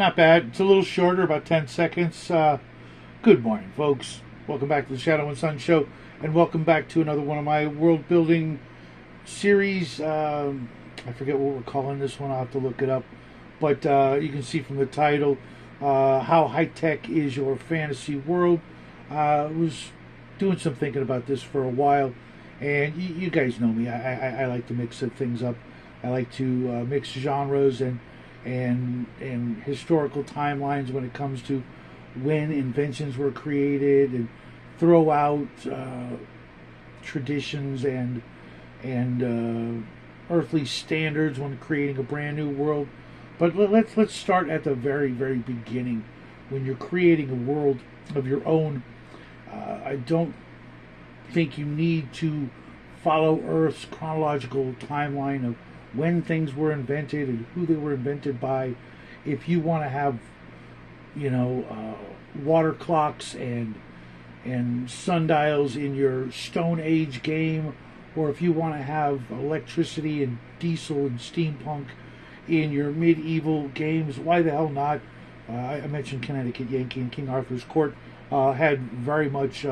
Not bad. It's a little shorter, about 10 seconds. Good morning, folks. Welcome back to the Shadow and Sun Show, and welcome back to another one of my world building series. I forget what we're calling this one. I'll have to look it up. But you can see from the title, How High Tech Is Your Fantasy World? I was doing some thinking about this for a while, and you guys know me. I like to mix things up. I like to mix genres and historical timelines when it comes to when inventions were created, and throw out traditions and earthly standards when creating a brand new world. But let's start at the very beginning. When you're creating a world of your own, I don't think you need to follow Earth's chronological timeline of when things were invented and who they were invented by. If you want to have, water clocks and sundials in your Stone Age game, or if you want to have electricity and diesel and steampunk in your medieval games, why the hell not? I mentioned Connecticut Yankee and King Arthur's Court had very much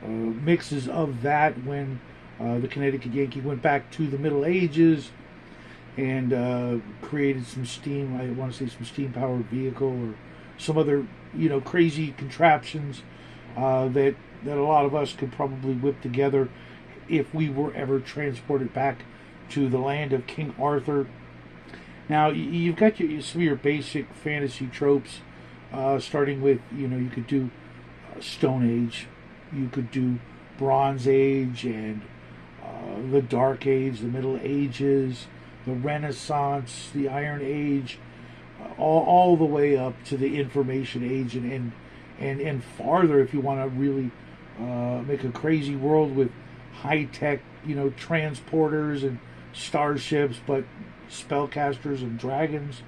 mixes of that when the Connecticut Yankee went back to the Middle Ages and created some steam. I want to say some steam-powered vehicle or some other, crazy contraptions that a lot of us could probably whip together if we were ever transported back to the land of King Arthur. Now, you've got some of your basic fantasy tropes, starting with, you could do Stone Age, you could do Bronze Age, and the Dark Age, the Middle Ages, the Renaissance, the Iron Age, all the way up to the Information Age, and farther if you want to really make a crazy world with high-tech, transporters and starships, but spellcasters and dragons.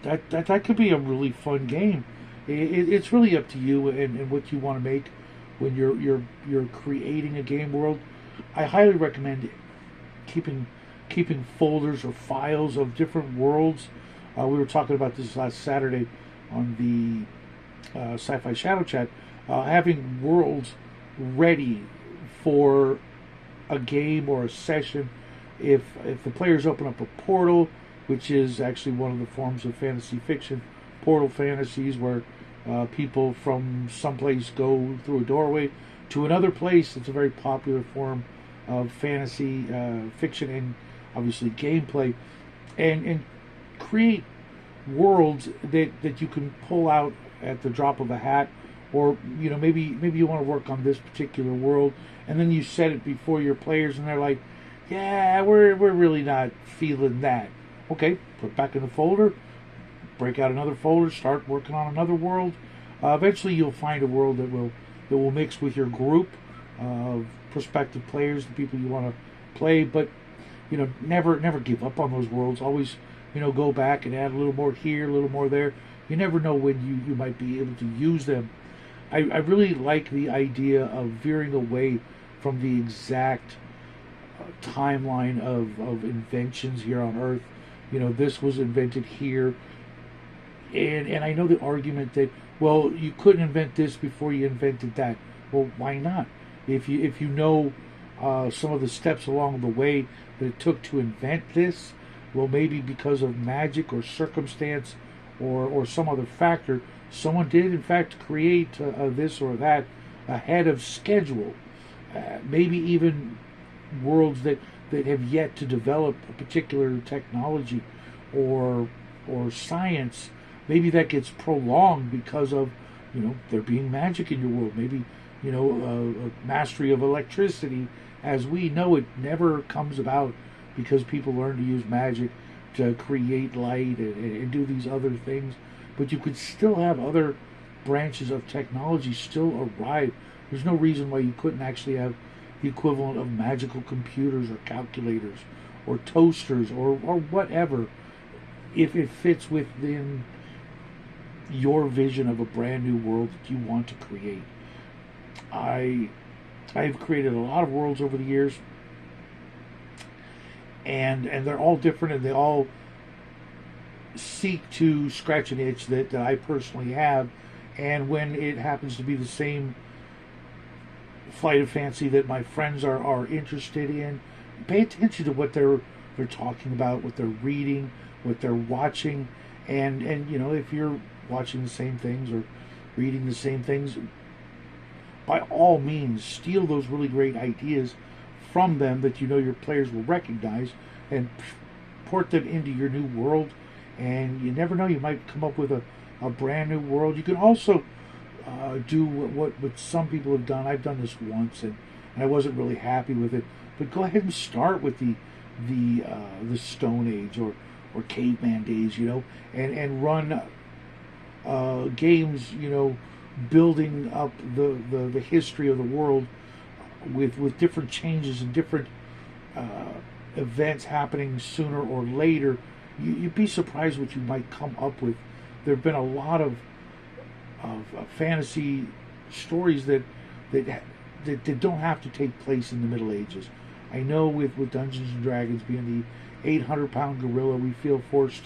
That could be a really fun game. It's really up to you and what you want to make when you're creating a game world. I highly recommend keeping folders or files of different worlds. We were talking about this last Saturday on the Sci-Fi Shadow Chat. Having worlds ready for a game or a session. If the players open up a portal, which is actually one of the forms of fantasy fiction, portal fantasies, where people from someplace go through a doorway to another place. It's a very popular form of fantasy fiction and obviously gameplay, and create worlds that you can pull out at the drop of a hat. Or maybe you want to work on this particular world, and then you set it before your players, and they're like, "Yeah, we're really not feeling that." Okay, put it back in the folder, break out another folder, start working on another world. Eventually, you'll find a world that will mix with your group of prospective players, the people you want to play. But never give up on those worlds. Always go back and add a little more here, a little more there. You never know when you might be able to use them. I really like the idea of veering away from the exact timeline of inventions here on Earth. This was invented here, and I know the argument that, well, you couldn't invent this before you invented that. Well, why not? If you know some of the steps along the way that it took to invent this, well, maybe because of magic or circumstance or some other factor, someone did in fact create this or that ahead of schedule. Maybe even worlds that have yet to develop a particular technology or science. Maybe that gets prolonged because of there being magic in your world. Maybe mastery of electricity, as we know it, never comes about because people learn to use magic to create light and do these other things. But you could still have other branches of technology still arrive. There's no reason why you couldn't actually have the equivalent of magical computers or calculators or toasters or whatever, if it fits within your vision of a brand new world that you want to create. I've created a lot of worlds over the years, and they're all different, and they all seek to scratch an itch that I personally have, and when it happens to be the same flight of fancy that my friends are interested in, pay attention to what they're talking about, what they're reading, what they're watching, and if you're watching the same things or reading the same things, by all means steal those really great ideas from them that your players will recognize, and port them into your new world. And you never know, you might come up with a brand new world. You can also do what some people have done. I've done this once, and I wasn't really happy with it. But go ahead and start with the Stone Age or caveman days, and run games, building up the history of the world with different changes and different events happening sooner or later. You'd be surprised what you might come up with. There have been a lot of fantasy stories that don't have to take place in the Middle Ages. I know with Dungeons and Dragons being the 800-pound gorilla, we feel forced,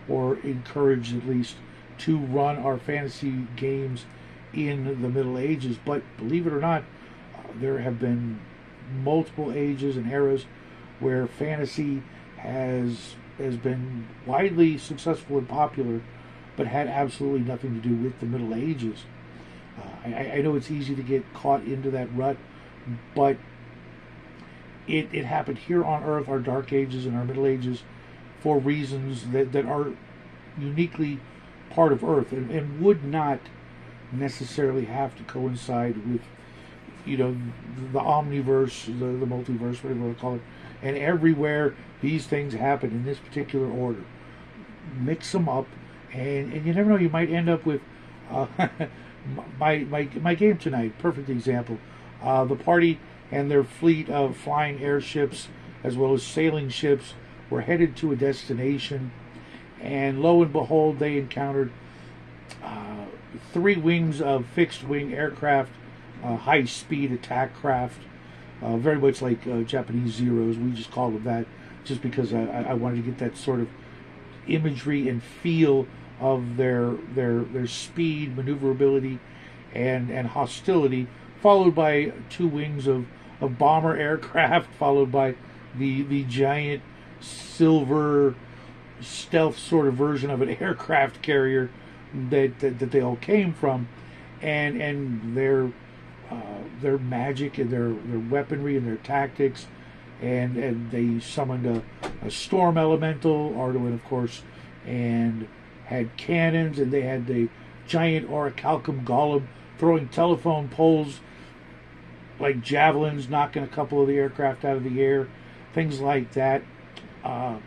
or encouraged at least, to run our fantasy games in the Middle Ages. But believe it or not, there have been multiple ages and eras where fantasy has been widely successful and popular, but had absolutely nothing to do with the Middle Ages. I know it's easy to get caught into that rut, but it happened here on Earth, our Dark Ages and our Middle Ages, for reasons that are uniquely part of Earth, and would not necessarily have to coincide with the omniverse, the multiverse, whatever you want to call it. And everywhere these things happen in this particular order, mix them up, and you never know, you might end up with my game tonight. Perfect example. The party and their fleet of flying airships as well as sailing ships were headed to a destination, and lo and behold, they encountered 3 wings of fixed-wing aircraft, high-speed attack craft, very much like Japanese Zeros. We just call them that just because I wanted to get that sort of imagery and feel of their speed, maneuverability, and hostility, followed by 2 wings of bomber aircraft, followed by the giant silver stealth sort of version of an aircraft carrier that they all came from, and their magic and their weaponry and their tactics, and they summoned a storm elemental, Arduin of course, and had cannons, and they had the giant orichalcum golem throwing telephone poles like javelins, knocking a couple of the aircraft out of the air, things like that. And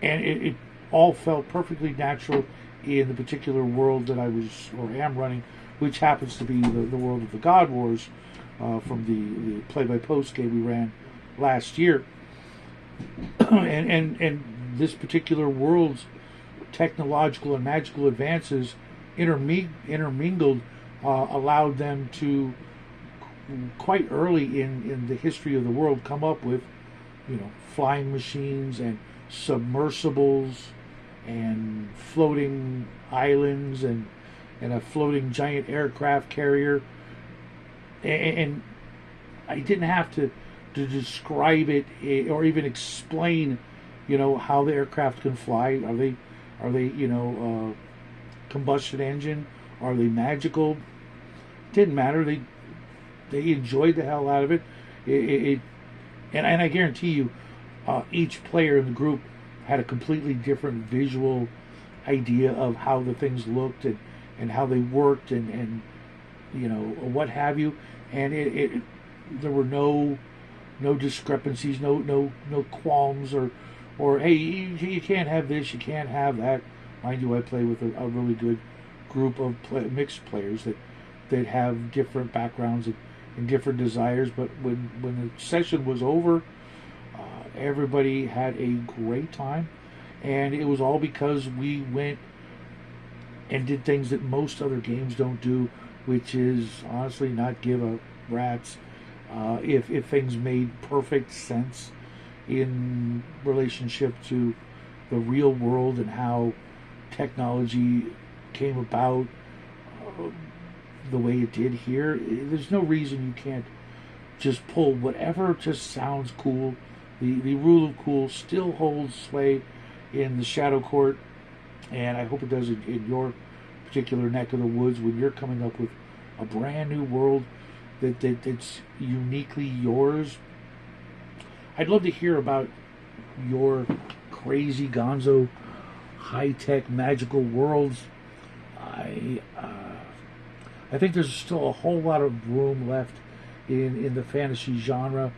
it all felt perfectly natural in the particular world that I was or am running, which happens to be the world of the God Wars, from the play-by-post game we ran last year. and this particular world's technological and magical advances intermingled, allowed them to quite early in the history of the world come up with flying machines and submersibles and floating islands and a floating giant aircraft carrier. And I didn't have to describe it or even explain how the aircraft can fly. Are they combustion engine? Are they magical? Didn't matter. They enjoyed the hell out of it. And I guarantee you, each player in the group had a completely different visual idea of how the things looked and how they worked and what have you. And there were no discrepancies, no qualms or hey, you can't have this, you can't have that. Mind you, I play with a really good group of mixed players that have different backgrounds and different desires. But when the session was over, everybody had a great time, and it was all because we went and did things that most other games don't do, which is honestly not give a rat's if things made perfect sense in relationship to the real world and how technology came about the way it did here. There's no reason you can't just pull whatever just sounds cool. The rule of cool still holds sway in the Shadow Court, and I hope it does in your particular neck of the woods when you're coming up with a brand new world that's uniquely yours. I'd love to hear about your crazy gonzo high-tech magical worlds. I think there's still a whole lot of room left in the fantasy genre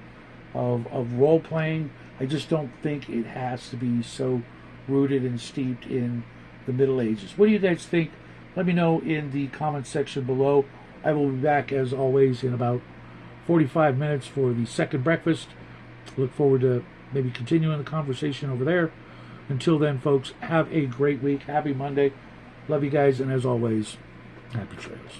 of role-playing. I just don't think it has to be so rooted and steeped in the Middle Ages. What do you guys think? Let me know in the comment section below. I will be back, as always, in about 45 minutes for the second breakfast. Look forward to maybe continuing the conversation over there. Until then, folks, have a great week. Happy Monday. Love you guys, and as always, happy trails.